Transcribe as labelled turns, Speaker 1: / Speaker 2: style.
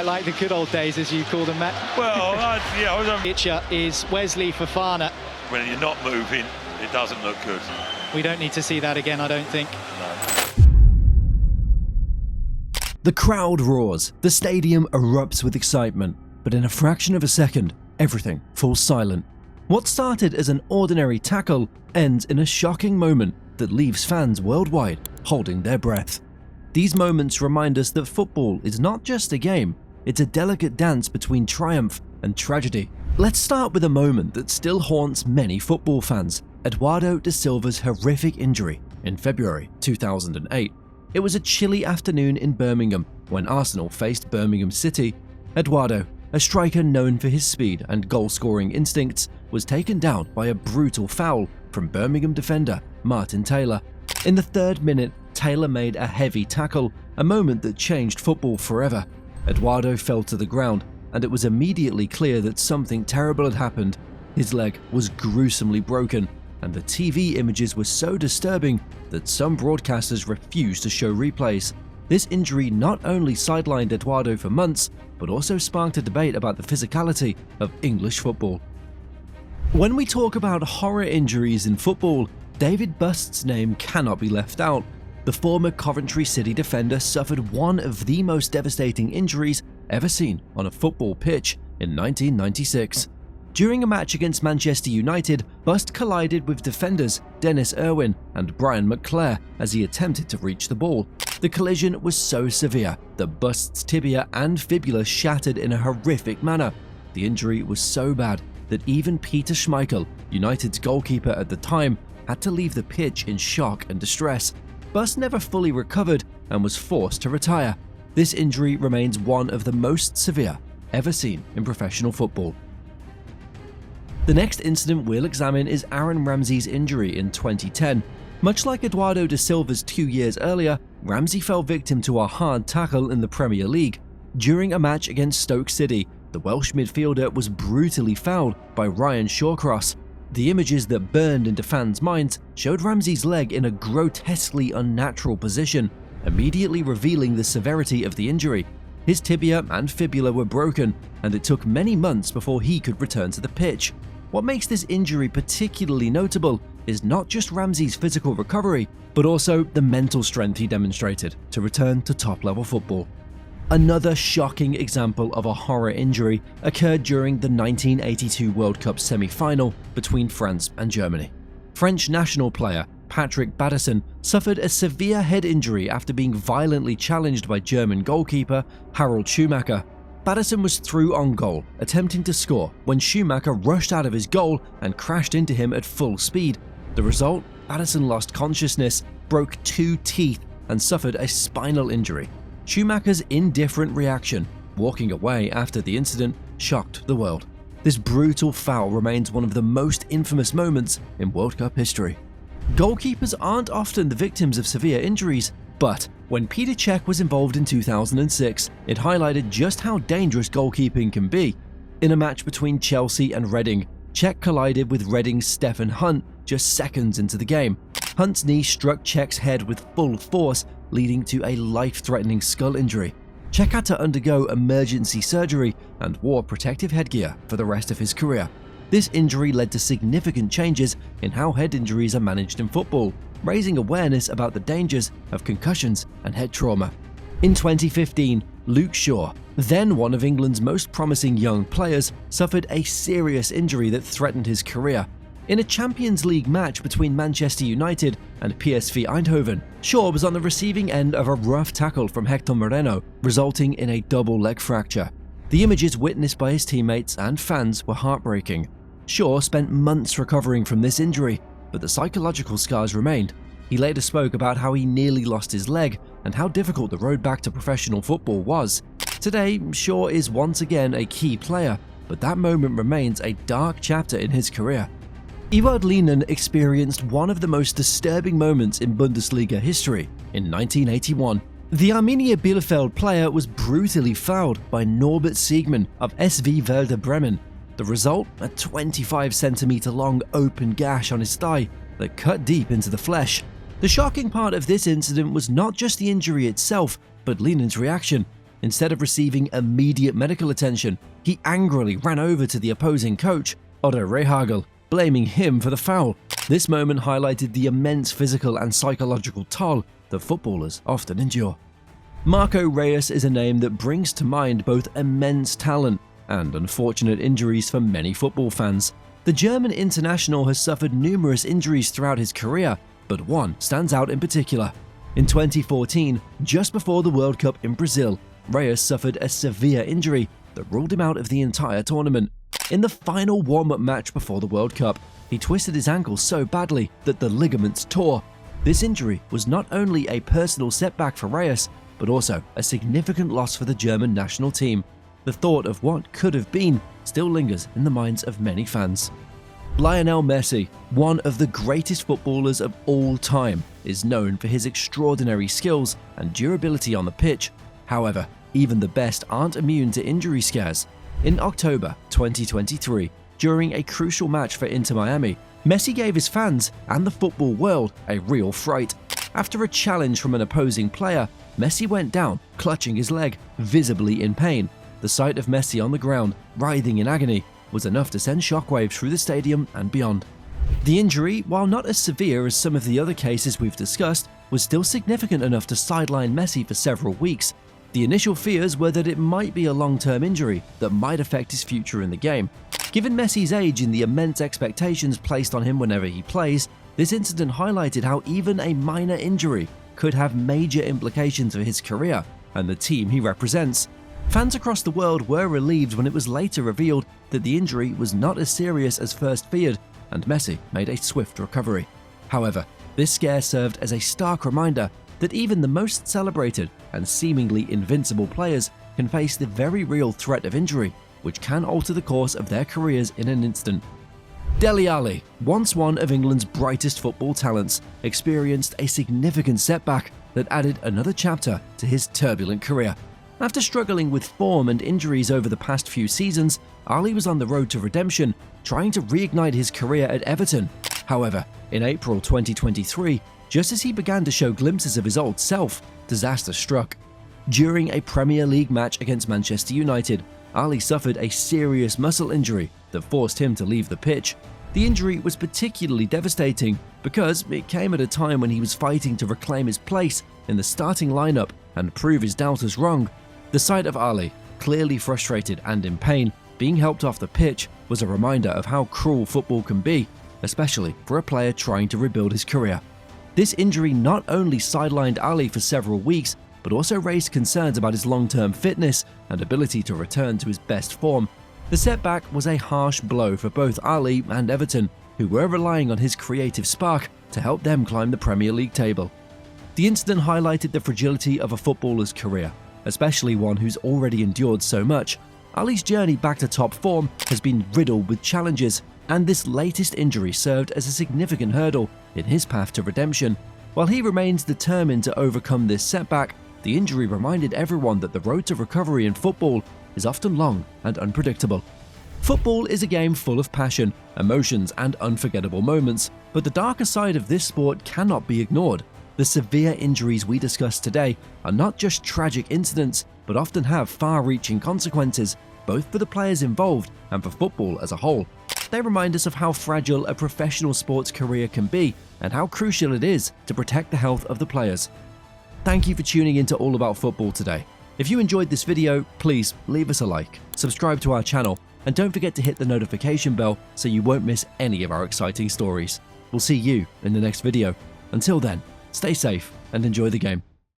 Speaker 1: quite like the good old days, as you call them, Matt.
Speaker 2: Well, yeah, I was...
Speaker 1: Picture is Wesley Fofana.
Speaker 2: When you're not moving, it doesn't look good.
Speaker 1: We don't need to see that again, I don't think.
Speaker 2: No.
Speaker 3: The crowd roars, the stadium erupts with excitement, but in a fraction of a second, everything falls silent. What started as an ordinary tackle ends in a shocking moment that leaves fans worldwide holding their breath. These moments remind us that football is not just a game, it's a delicate dance between triumph and tragedy. Let's start with a moment that still haunts many football fans: Eduardo da Silva's horrific injury in February 2008. It was a chilly afternoon in Birmingham when Arsenal faced Birmingham City. Eduardo, a striker known for his speed and goal-scoring instincts, was taken down by a brutal foul from Birmingham defender Martin Taylor. In the 3rd minute, Taylor made a heavy tackle, a moment that changed football forever. Eduardo fell to the ground, and it was immediately clear that something terrible had happened. His leg was gruesomely broken, and the TV images were so disturbing that some broadcasters refused to show replays. This injury not only sidelined Eduardo for months, but also sparked a debate about the physicality of English football. When we talk about horror injuries in football, David Bust's name cannot be left out. The former Coventry City defender suffered one of the most devastating injuries ever seen on a football pitch in 1996. During a match against Manchester United, Bust collided with defenders Dennis Irwin and Brian McClare as he attempted to reach the ball. The collision was so severe that Bust's tibia and fibula shattered in a horrific manner. The injury was so bad that even Peter Schmeichel, United's goalkeeper at the time, had to leave the pitch in shock and distress. Bust never fully recovered and was forced to retire. This injury remains one of the most severe ever seen in professional football. The next incident we'll examine is Aaron Ramsey's injury in 2010. Much like Eduardo da Silva's 2 years earlier, Ramsey fell victim to a hard tackle in the Premier League. During a match against Stoke City, the Welsh midfielder was brutally fouled by Ryan Shawcross. The images that burned into fans' minds showed Ramsey's leg in a grotesquely unnatural position, immediately revealing the severity of the injury. His tibia and fibula were broken, and it took many months before he could return to the pitch. What makes this injury particularly notable is not just Ramsey's physical recovery, but also the mental strength he demonstrated to return to top-level football. Another shocking example of a horror injury occurred during the 1982 World Cup semi-final between France and Germany. French national player Patrick Batterson suffered a severe head injury after being violently challenged by German goalkeeper Harald Schumacher. Batterson was through on goal, attempting to score, when Schumacher rushed out of his goal and crashed into him at full speed. The result? Batterson lost consciousness, broke 2 teeth, and suffered a spinal injury. Schumacher's indifferent reaction, walking away after the incident, shocked the world. This brutal foul remains one of the most infamous moments in World Cup history. Goalkeepers aren't often the victims of severe injuries, but when Peter Cech was involved in 2006, it highlighted just how dangerous goalkeeping can be. In a match between Chelsea and Reading, Cech collided with Reading's Stefan Hunt just seconds into the game. Hunt's knee struck Cech's head with full force, leading to a life-threatening skull injury. Cech had to undergo emergency surgery and wore protective headgear for the rest of his career. This injury led to significant changes in how head injuries are managed in football, raising awareness about the dangers of concussions and head trauma. In 2015, Luke Shaw, then one of England's most promising young players, suffered a serious injury that threatened his career. In a Champions League match between Manchester United and PSV Eindhoven, Shaw was on the receiving end of a rough tackle from Hector Moreno, resulting in a double leg fracture. The images witnessed by his teammates and fans were heartbreaking. Shaw spent months recovering from this injury, but the psychological scars remained. He later spoke about how he nearly lost his leg and how difficult the road back to professional football was. Today, Shaw is once again a key player, but that moment remains a dark chapter in his career. Ewald Lienen experienced one of the most disturbing moments in Bundesliga history in 1981. The Arminia Bielefeld player was brutally fouled by Norbert Siegmann of SV Werder Bremen. The result? A 25cm long open gash on his thigh that cut deep into the flesh. The shocking part of this incident was not just the injury itself, but Lienen's reaction. Instead of receiving immediate medical attention, he angrily ran over to the opposing coach, Otto Rehhagel, blaming him for the foul. This moment highlighted the immense physical and psychological toll that footballers often endure. Marco Reus is a name that brings to mind both immense talent and unfortunate injuries for many football fans. The German international has suffered numerous injuries throughout his career, but one stands out in particular. In 2014, just before the World Cup in Brazil, Reus suffered a severe injury that ruled him out of the entire tournament. In the final warm-up match before the World Cup, he twisted his ankle so badly that the ligaments tore. This injury was not only a personal setback for Reus, but also a significant loss for the German national team. The thought of what could have been still lingers in the minds of many fans. Lionel Messi, one of the greatest footballers of all time, is known for his extraordinary skills and durability on the pitch. However, even the best aren't immune to injury scares. In October 2023, during a crucial match for Inter Miami, Messi gave his fans and the football world a real fright. After a challenge from an opposing player, Messi went down, clutching his leg, visibly in pain. The sight of Messi on the ground, writhing in agony, was enough to send shockwaves through the stadium and beyond. The injury, while not as severe as some of the other cases we've discussed, was still significant enough to sideline Messi for several weeks. The initial fears were that it might be a long-term injury that might affect his future in the game. Given Messi's age and the immense expectations placed on him whenever he plays, this incident highlighted how even a minor injury could have major implications for his career and the team he represents. Fans across the world were relieved when it was later revealed that the injury was not as serious as first feared, and Messi made a swift recovery. However, this scare served as a stark reminder that even the most celebrated and seemingly invincible players can face the very real threat of injury, which can alter the course of their careers in an instant. Dele Alli, once one of England's brightest football talents, experienced a significant setback that added another chapter to his turbulent career. After struggling with form and injuries over the past few seasons, Ali was on the road to redemption, trying to reignite his career at Everton. However, in April 2023, just as he began to show glimpses of his old self, disaster struck. During a Premier League match against Manchester United, Ali suffered a serious muscle injury that forced him to leave the pitch. The injury was particularly devastating because it came at a time when he was fighting to reclaim his place in the starting lineup and prove his doubters wrong. The sight of Ali, clearly frustrated and in pain, being helped off the pitch was a reminder of how cruel football can be, especially for a player trying to rebuild his career. This injury not only sidelined Ali for several weeks, but also raised concerns about his long-term fitness and ability to return to his best form. The setback was a harsh blow for both Ali and Everton, who were relying on his creative spark to help them climb the Premier League table. The incident highlighted the fragility of a footballer's career, especially one who's already endured so much. Ali's journey back to top form has been riddled with challenges, and this latest injury served as a significant hurdle in his path to redemption. While he remains determined to overcome this setback, the injury reminded everyone that the road to recovery in football is often long and unpredictable. Football is a game full of passion, emotions, and unforgettable moments, but the darker side of this sport cannot be ignored. The severe injuries we discussed today are not just tragic incidents, but often have far-reaching consequences, both for the players involved and for football as a whole. They remind us of how fragile a professional sports career can be and how crucial it is to protect the health of the players. Thank you for tuning into All About Football today. If you enjoyed this video, please leave us a like, subscribe to our channel, and don't forget to hit the notification bell so you won't miss any of our exciting stories. We'll see you in the next video. Until then, stay safe and enjoy the game.